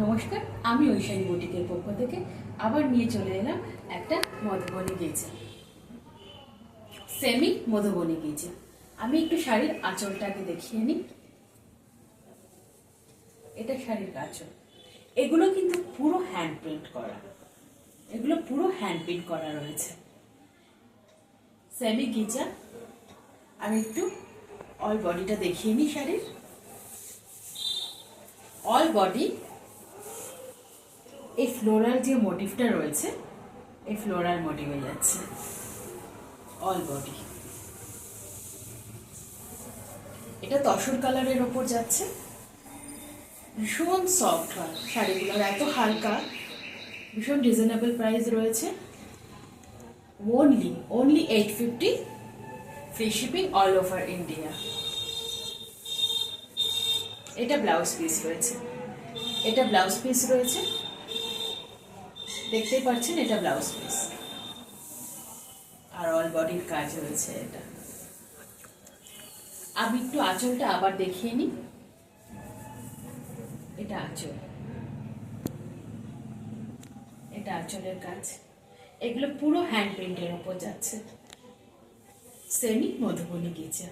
নমস্কার, আমি ঐশানী বুটিকের পক্ষ থেকে আবার নিয়ে চলে এলাম একটা মধুবনী গেঁজা, সেমি মধুবনী গেঁজা। আমি একটু শাড়ির আঁচলটাকে দেখিয়ে নিই। এটা শাড়ির আঁচল। এগুলো কিন্তু পুরো হ্যান্ড প্রিন্ট করা, এগুলো পুরো হ্যান্ড প্রিন্ট করা রয়েছে। সেমি গেঁজা। আমি একটু অল বডিটা দেখিয়ে নিই শাড়ির। অল বডি এই ফ্লোরাল যে মোটিভটা রয়েছে, এই ফ্লোরাল মোটিভে যাচ্ছে অল বডি। এটা তসর কালারের ওপর যাচ্ছে, ভীষণ সফট হয় শাড়িগুলোর, এত হালকা, ভীষণ রিজনেবল প্রাইস রয়েছে। only 850, free shipping all over India. এটা ব্লাউজ পিস রয়েছে, এটা ব্লাউজ পিস রয়েছে, দেখতেই পাচ্ছেন এটা ব্লাউজ পিস, আর অল বডির কাজ রয়েছে এটা। আমি একটু আঁচলটা আবার দেখিয়ে নিই। এটা আঁচল, এটা আঁচলের কাজ। এগুলো পুরো হ্যান্ড প্রিন্টের উপর যাচ্ছে, সেমি মধুবনী গেঁজা।